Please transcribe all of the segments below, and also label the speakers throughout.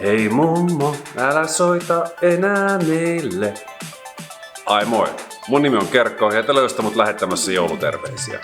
Speaker 1: Hei mummo, älä soita enää meille. Ai moi, mun nimi on Kerkko ja te löystä mut lähettämässä jouluterveisiä.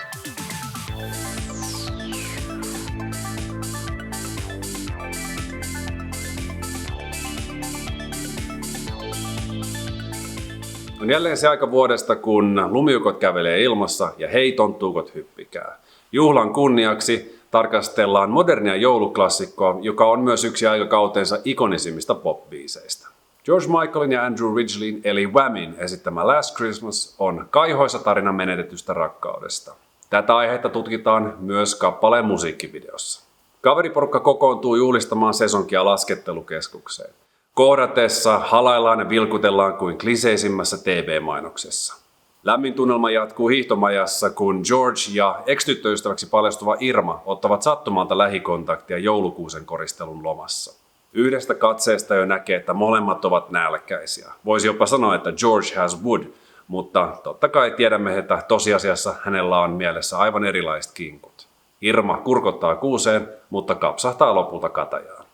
Speaker 1: On jälleen se aika vuodesta, kun lumiukot kävelee ilmassa ja hei tonttuukot hyppikää. Juhlan kunniaksi tarkastellaan modernia jouluklassikkoa, joka on myös yksi aikakautensa ikonisimmista pop-biiseistä. George Michaelin ja Andrew Ridgeleyn eli Whamin esittämä Last Christmas on kaihoisa tarina menetetystä rakkaudesta. Tätä aihetta tutkitaan myös kappaleen musiikkivideossa. Kaveriporukka kokoontuu juhlistamaan sesonkia laskettelukeskukseen. Kohdatessa halaillaan ja vilkutellaan kuin kliseisimmässä TV-mainoksessa. Lämmin tunnelma jatkuu hiihtomajassa, kun George ja ex-tyttöystäväksi paljastuva Irma ottavat sattumalta lähikontaktia joulukuusen koristelun lomassa. Yhdestä katseesta jo näkee, että molemmat ovat nälkäisiä. Voisi jopa sanoa, että George has wood, mutta totta kai tiedämme, että tosiasiassa hänellä on mielessä aivan erilaiset kinkut. Irma kurkottaa kuuseen, mutta kapsahtaa lopulta katajaan.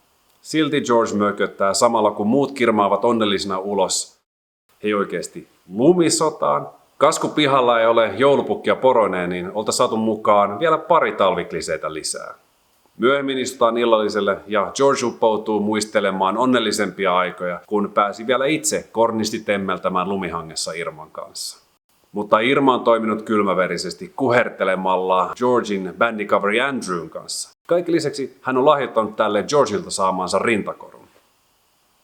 Speaker 1: Silti George mököttää samalla kun muut kirmaavat onnellisina ulos. Hei oikeesti lumisotaan? Kas kun pihalla ei ole joulupukkia poroineen, niin olta saatu mukaan vielä pari talvikliseitä lisää. Myöhemmin istutaan illalliselle ja George uppoutuu muistelemaan onnellisempia aikoja, kun pääsi vielä itse kornisti temmeltämään lumihangessa Irman kanssa. Mutta Irma on toiminut kylmäverisesti kuhertelemalla Georgin bändikaveri Andrewn kanssa. Kaiken lisäksi hän on lahjoittanut tälle Georgeilta saamansa rintakorun.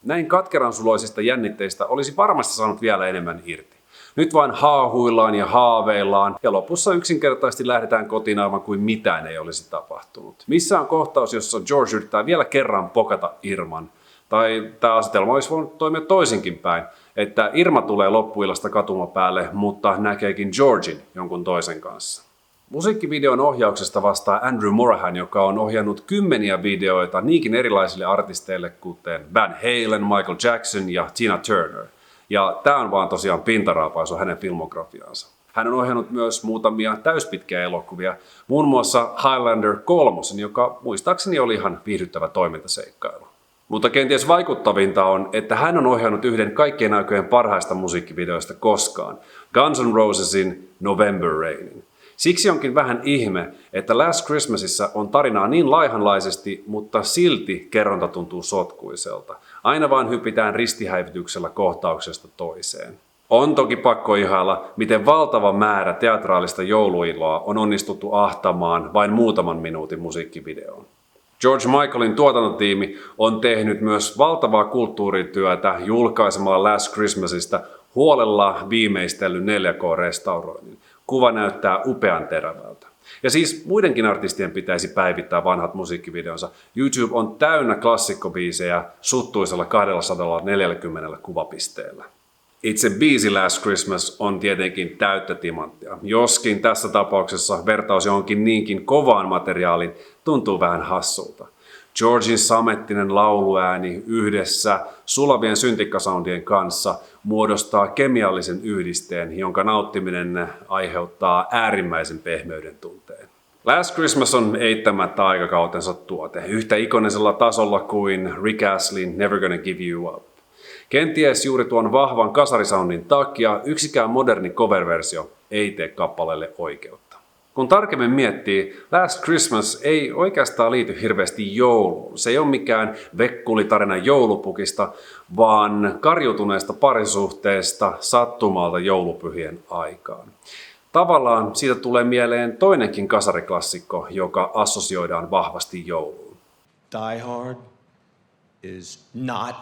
Speaker 1: Näin katkeransuloisista jännitteistä olisi varmasti saanut vielä enemmän irti. Nyt vain haahuillaan ja haaveillaan ja lopussa yksinkertaisesti lähdetään kotiin aivan kuin mitään ei olisi tapahtunut. Missä on kohtaus, jossa George yrittää vielä kerran pokata Irman? Tai tämä asetelma olisi voinut toimia toisinkin päin, että Irma tulee loppuillasta katumapäälle, mutta näkeekin Georgin jonkun toisen kanssa. Musiikkivideon ohjauksesta vastaa Andrew Morahan, joka on ohjannut kymmeniä videoita niinkin erilaisille artisteille kuten Van Halen, Michael Jackson ja Tina Turner. Ja tämä on vaan tosiaan pintaraapaisu hänen filmografiaansa. Hän on ohjannut myös muutamia täyspitkiä elokuvia, muun muassa Highlander 3, joka muistaakseni oli ihan viihdyttävä toimintaseikkailu. Mutta kenties vaikuttavinta on, että hän on ohjannut yhden kaikkien aikojen parhaista musiikkivideoista koskaan, Guns N' Rosesin November Rainin. Siksi onkin vähän ihme, että Last Christmasissa on tarinaa niin laihanlaisesti, mutta silti kerronta tuntuu sotkuiselta. Aina vaan hypitään ristihäivytyksellä kohtauksesta toiseen. On toki pakko ihailla, miten valtava määrä teatraalista jouluiloa on onnistuttu ahtamaan vain muutaman minuutin musiikkivideoon. George Michaelin tuotantotiimi on tehnyt myös valtavaa kulttuurityötä julkaisemalla Last Christmasista huolella viimeistellyn 4K-restauroinnin. Kuva näyttää upean terävältä. Ja siis muidenkin artistien pitäisi päivittää vanhat musiikkivideonsa. YouTube on täynnä klassikkobiisejä suttuisella 240 kuvapisteellä. Itse biisi Last Christmas on tietenkin täyttä timanttia, joskin tässä tapauksessa vertaus johonkin niinkin kovaan materiaaliin tuntuu vähän hassulta. Georgin samettinen lauluääni yhdessä sulavien syntikkasoundien kanssa muodostaa kemiallisen yhdisteen, jonka nauttiminen aiheuttaa äärimmäisen pehmeyden tunteen. Last Christmas on eittämättä aikakautensa tuote, yhtä ikonisella tasolla kuin Rick Astlin Never Gonna Give You Up. Kenties juuri tuon vahvan kasarisoundin takia yksikään moderni cover-versio ei tee kappaleelle oikeutta. Kun tarkemmin miettii, Last Christmas ei oikeastaan liity hirveästi jouluun. Se ei ole mikään vekkulitarina joulupukista, vaan karjutuneesta parisuhteesta sattumalta joulupyhien aikaan. Tavallaan siitä tulee mieleen toinenkin kasariklassikko, joka assosioidaan vahvasti jouluun.
Speaker 2: Die Hard is not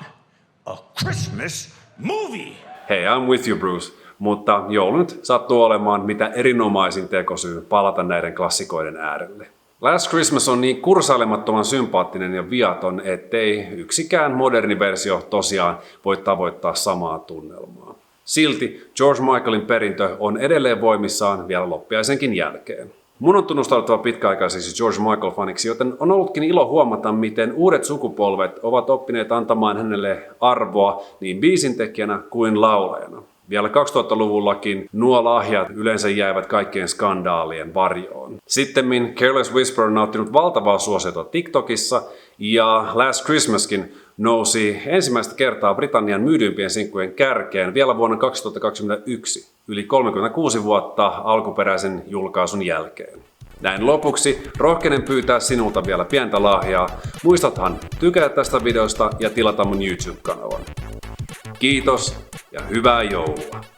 Speaker 2: a Christmas movie.
Speaker 1: Hey, I'm with you, Bruce. Mutta joulu nyt sattuu olemaan mitä erinomaisin tekosyy palata näiden klassikoiden äärelle. Last Christmas on niin kursailemattoman sympaattinen ja viaton, ettei yksikään moderni versio tosiaan voi tavoittaa samaa tunnelmaa. Silti George Michaelin perintö on edelleen voimissaan vielä loppiaisenkin jälkeen. Mun on tunnustauduttava pitkäaikaiseksi George Michael-faniksi, joten on ollutkin ilo huomata, miten uudet sukupolvet ovat oppineet antamaan hänelle arvoa niin biisintekijänä kuin laulajana. Vielä 2000-luvullakin nuo lahjat yleensä jäivät kaikkien skandaalien varjoon. Sittemmin Careless Whisper on nauttinut valtavaa suosiota TikTokissa, ja Last Christmaskin nousi ensimmäistä kertaa Britannian myydyimpien sinkkujen kärkeen vielä vuonna 2021, yli 36 vuotta alkuperäisen julkaisun jälkeen. Näin lopuksi rohkenen pyytää sinulta vielä pientä lahjaa. Muistathan tykätä tästä videosta ja tilata mun YouTube-kanavan. Kiitos ja hyvää joulua!